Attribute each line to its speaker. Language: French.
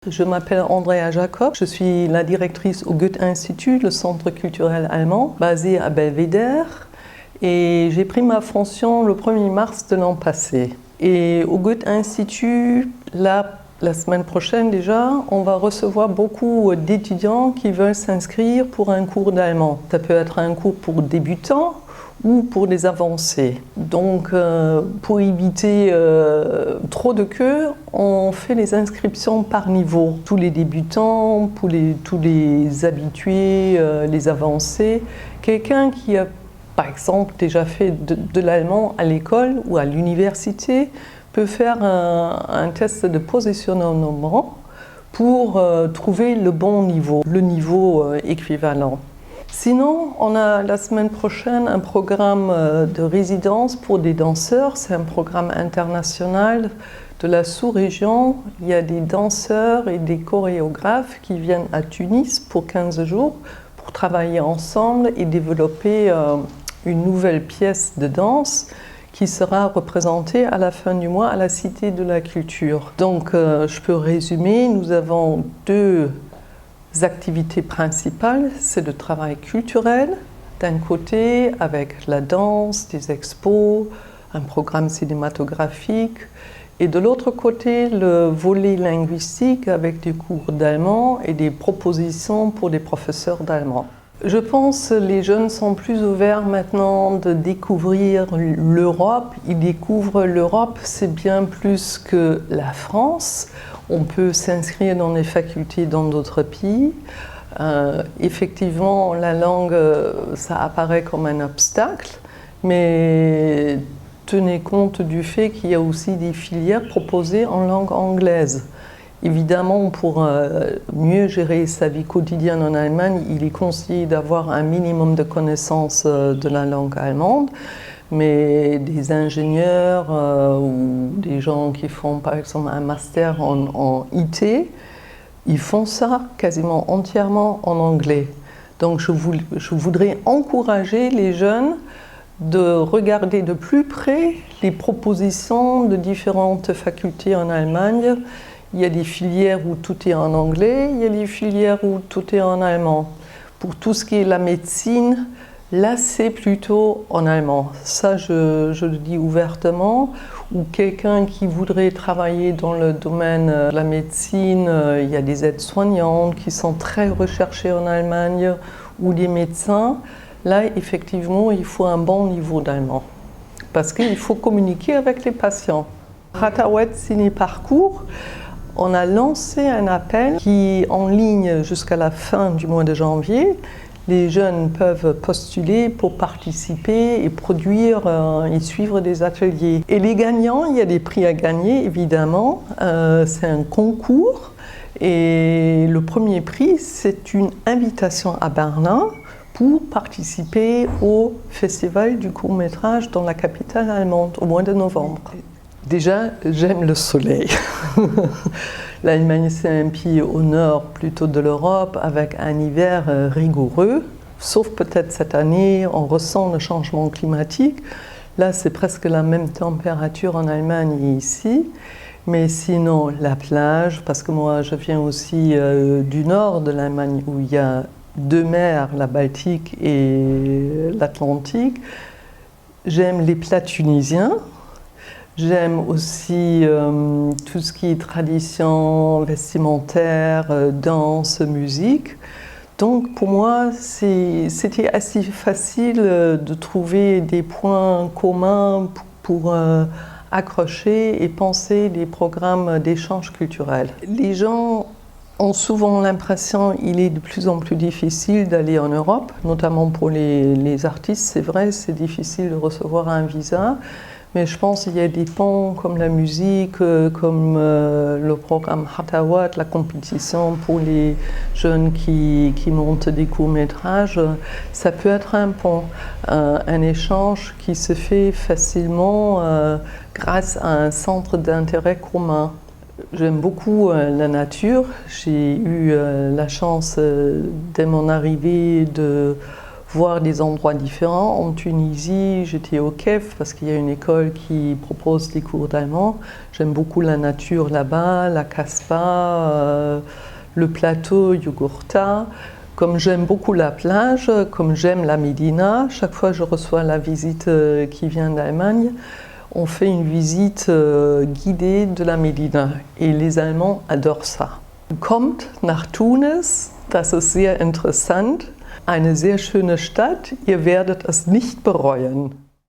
Speaker 1: Je m'appelle Andrea Jacob, je suis la directrice au Goethe-Institut, le centre culturel allemand, basé à Belvédère. Et j'ai pris ma fonction le 1er mars de l'an passé. Et au Goethe-Institut, là, la semaine prochaine déjà, on va recevoir beaucoup d'étudiants qui veulent s'inscrire pour un cours d'allemand. Ça peut être un cours pour débutants ou pour des avancés. Donc, pour éviter trop de queues, on fait les inscriptions par niveau. Tous les débutants, tous les habitués, les avancés. Quelqu'un qui a, par exemple, déjà fait de l'allemand à l'école ou à l'université peut faire un test de positionnement pour trouver le bon niveau, le niveau équivalent. Sinon, on a la semaine prochaine un programme de résidence pour des danseurs. C'est un programme international de la sous-région. Il y a des danseurs et des chorégraphes qui viennent à Tunis pour 15 jours pour travailler ensemble et développer une nouvelle pièce de danse qui sera représentée à la fin du mois à la Cité de la Culture. Donc, je peux résumer, nous avons deux activités principales, c'est le travail culturel, d'un côté avec la danse, des expos, un programme cinématographique, et de l'autre côté le volet linguistique avec des cours d'allemand et des propositions pour des professeurs d'allemand. Je pense que les jeunes sont plus ouverts maintenant de découvrir l'Europe. Ils découvrent l'Europe, c'est bien plus que la France. On peut s'inscrire dans les facultés dans d'autres pays. Effectivement, la langue, ça apparaît comme un obstacle, mais tenez compte du fait qu'il y a aussi des filières proposées en langue anglaise. Évidemment, pour mieux gérer sa vie quotidienne en Allemagne, il est conseillé d'avoir un minimum de connaissances de la langue allemande. Mais des ingénieurs ou des gens qui font par exemple un master en IT, ils font ça quasiment entièrement en anglais. Donc je voudrais encourager les jeunes de regarder de plus près les propositions de différentes facultés en Allemagne. Il y a des filières où tout est en anglais, il y a des filières où tout est en allemand. Pour tout ce qui est la médecine, là, c'est plutôt en allemand. Ça, je le dis ouvertement. Ou quelqu'un qui voudrait travailler dans le domaine de la médecine, il y a des aides-soignantes qui sont très recherchées en Allemagne, ou des médecins. Là, effectivement, il faut un bon niveau d'allemand. Parce qu'il faut communiquer avec les patients. Ratawet Ciné Parcours, on a lancé un appel qui est en ligne jusqu'à la fin du mois de janvier. Les jeunes peuvent postuler pour participer et produire et suivre des ateliers. Et les gagnants, il y a des prix à gagner, évidemment. C'est un concours. Et le premier prix, c'est une invitation à Berlin pour participer au festival du court-métrage dans la capitale allemande au mois de novembre. Déjà, j'aime le soleil. L'Allemagne, c'est un pays au nord plutôt de l'Europe avec un hiver rigoureux. Sauf peut-être cette année, on ressent le changement climatique. Là, c'est presque la même température en Allemagne et ici. Mais sinon, la plage, parce que moi, je viens aussi du nord de l'Allemagne où il y a deux mers, la Baltique et l'Atlantique. J'aime les plats tunisiens. J'aime aussi tout ce qui est tradition vestimentaire, danse, musique. Donc pour moi, c'était assez facile de trouver des points communs pour accrocher et penser des programmes d'échange culturel. Les gens ont souvent l'impression qu'il est de plus en plus difficile d'aller en Europe, notamment pour les artistes. C'est vrai, c'est difficile de recevoir un visa. Mais je pense qu'il y a des ponts comme la musique, comme le programme Hatawat, la compétition pour les jeunes qui montent des courts-métrages. Ça peut être un pont, un échange qui se fait facilement grâce à un centre d'intérêt commun. J'aime beaucoup la nature. J'ai eu la chance, dès mon arrivée, de voir des endroits différents. En Tunisie, j'étais au Kef parce qu'il y a une école qui propose des cours d'allemand. J'aime beaucoup la nature là-bas, la Kasbah, le plateau Yugurta. Comme j'aime beaucoup la plage, comme j'aime la Médina, chaque fois que je reçois la visite qui vient d'Allemagne, on fait une visite guidée de la Médina. Et les Allemands adorent ça. Kommt nach Tunis, das ist sehr interessant. Eine sehr schöne Stadt, ihr werdet es nicht bereuen.